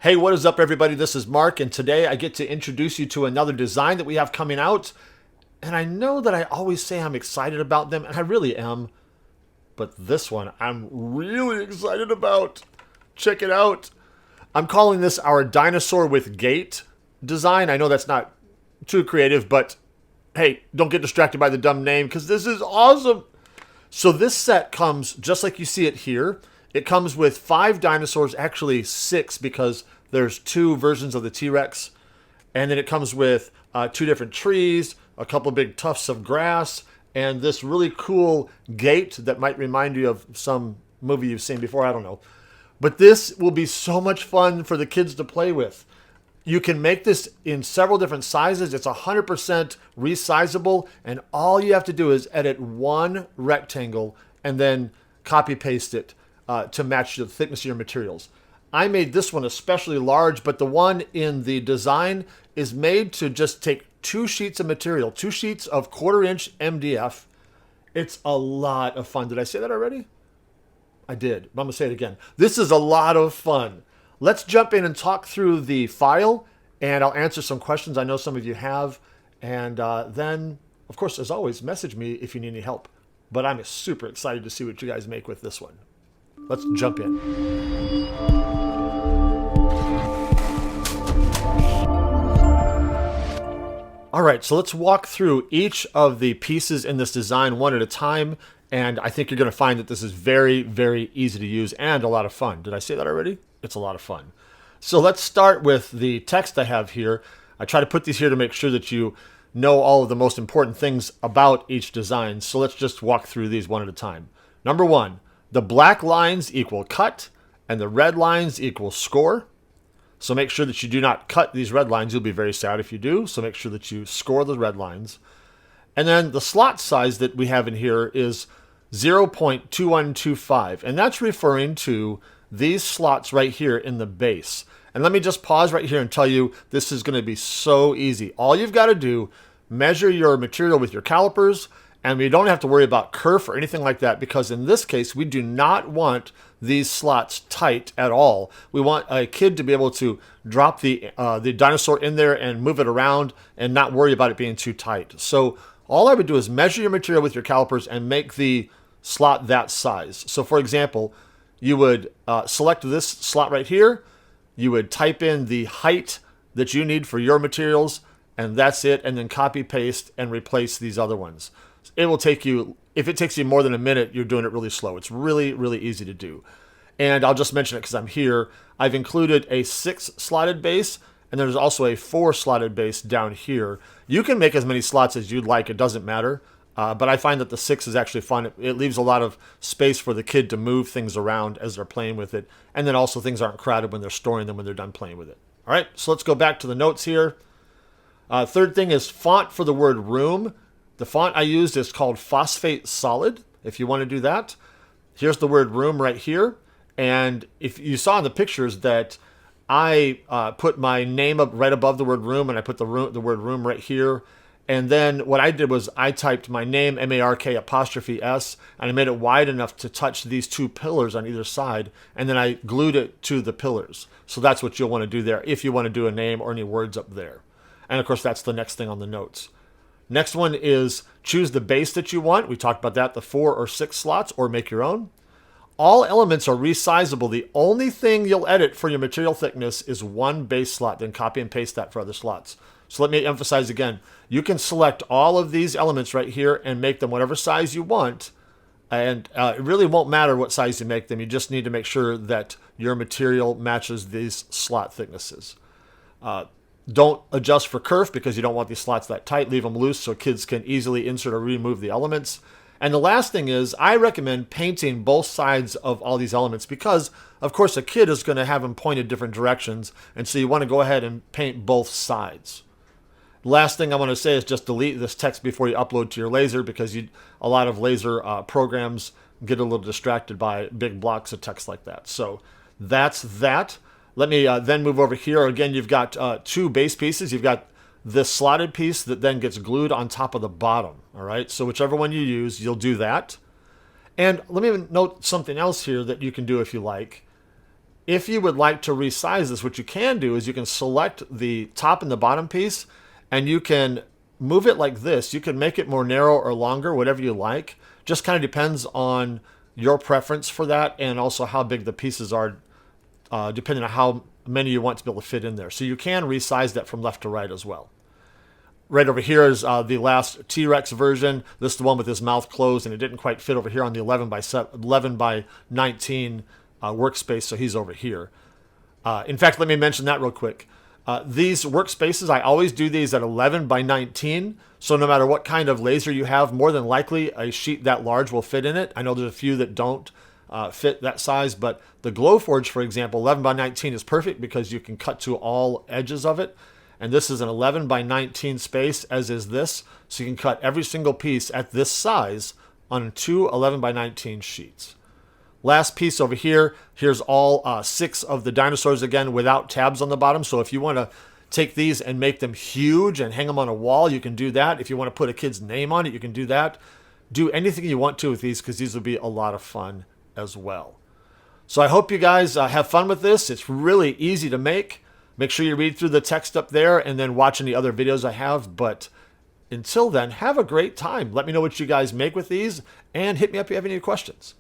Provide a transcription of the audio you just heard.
Hey, what is up, everybody? This is Mark, and today I get to introduce you to another design that we have coming out. And I know that I always say I'm excited about them, and I really am. But this one I'm really excited about. Check it out. I'm calling this our dinosaur with gait design. I know that's not too creative, but hey, don't get distracted by the dumb name because this is awesome. So this set comes just like you see it here. It comes with 5 dinosaurs, actually 6 because there's 2 versions of the T-Rex. And then it comes with 2 different trees, a couple big tufts of grass, and this really cool gate that might remind you of some movie you've seen before, I don't know. But this will be so much fun for the kids to play with. You can make this in several different sizes. It's 100% resizable, and all you have to do is edit one rectangle and then copy paste it to match the thickness of your materials. I made this one especially large, but the one in the design is made to just take 2 sheets of material, 2 sheets of 1/4-inch MDF. It's a lot of fun. Did I say that already? I did, but I'm gonna say it again. This is a lot of fun. Let's jump in and talk through the file, and I'll answer some questions I know some of you have. And then, of course, as always, message me if you need any help. But I'm super excited to see what you guys make with this one. Let's jump in. All right, so let's walk through each of the pieces in this design one at a time. And I think you're going to find that this is very, very easy to use and a lot of fun. Did I say that already? It's a lot of fun. So let's start with the text I have here. I try to put these here to make sure that you know all of the most important things about each design. So let's just walk through these one at a time. Number 1, the black lines equal cut and the red lines equal score. So make sure that you do not cut these red lines. You'll be very sad if you do. So make sure that you score the red lines. And then the slot size that we have in here is 0.2125. And that's referring to these slots right here in the base. And let me just pause right here and tell you this is going to be so easy. All you've got to do, measure your material with your calipers, and we don't have to worry about kerf or anything like that because in this case, we do not want these slots tight at all. We want a kid to be able to drop the dinosaur in there and move it around and not worry about it being too tight. So all I would do is measure your material with your calipers and make the slot that size. So for example, you would select this slot right here. You would type in the height that you need for your materials, and that's it, and then copy paste and replace these other ones. It will take you, if it takes you more than a minute, you're doing it really slow. It's really, really easy to do. And I'll just mention it because I'm here. I've included a 6 slotted base, and there's also a 4 slotted base down here. You can make as many slots as you'd like. It doesn't matter. But I find that the 6 is actually fun. It leaves a lot of space for the kid to move things around as they're playing with it. And then also things aren't crowded when they're storing them when they're done playing with it. All right, so let's go back to the notes here. Third thing is font for the word room. The font I used is called Phosphate Solid, if you want to do that. Here's the word room right here. And if you saw in the pictures that I put my name up right above the word room, and I put the word room right here. And then what I did was I typed my name, MARK''S, and I made it wide enough to touch these 2 pillars on either side, and then I glued it to the pillars. So that's what you'll want to do there if you want to do a name or any words up there. And of course, that's the next thing on the notes. Next one is choose the base that you want. We talked about that, the 4 or 6 slots, or make your own. All elements are resizable. The only thing you'll edit for your material thickness is 1 base slot, then copy and paste that for other slots. So let me emphasize again, you can select all of these elements right here and make them whatever size you want. And it really won't matter what size you make them. You just need to make sure that your material matches these slot thicknesses. Don't adjust for kerf because you don't want these slots that tight. Leave them loose so kids can easily insert or remove the elements. And the last thing is I recommend painting both sides of all these elements because, of course, a kid is going to have them pointed different directions. And so you want to go ahead and paint both sides. Last thing I want to say is just delete this text before you upload to your laser because a lot of laser programs get a little distracted by big blocks of text like that. So that's that. Let me then move over here. Again, you've got 2 base pieces. You've got this slotted piece that then gets glued on top of the bottom. All right, so whichever one you use, you'll do that. And let me note something else here that you can do if you like. If you would like to resize this, what you can do is you can select the top and the bottom piece, and you can move it like this. You can make it more narrow or longer, whatever you like. Just kind of depends on your preference for that, and also how big the pieces are, depending on how many you want to be able to fit in there. So you can resize that from left to right as well. Right over here is the last T-Rex version. This is the one with his mouth closed, and it didn't quite fit over here on the 11 by 19 workspace, so he's over here. In fact, let me mention that real quick. These workspaces, I always do these at 11 by 19, so no matter what kind of laser you have, more than likely a sheet that large will fit in it. I know there's a few that don't fit that size, but the Glowforge, for example, 11 by 19 is perfect because you can cut to all edges of it. And this is an 11 by 19 space, as is this, so you can cut every single piece at this size on two 11 by 19 sheets. Last piece over here, here's all 6 of the dinosaurs again without tabs on the bottom. So if you want to take these and make them huge and hang them on a wall, you can do that. If you want to put a kid's name on it, you can do that. Do anything you want to with these, because these will be a lot of fun as well. So I hope you guys have fun with this. It's really easy to make. Make sure you read through the text up there and then watch any other videos I have. But until then, have a great time. Let me know what you guys make with these, and hit me up if you have any questions.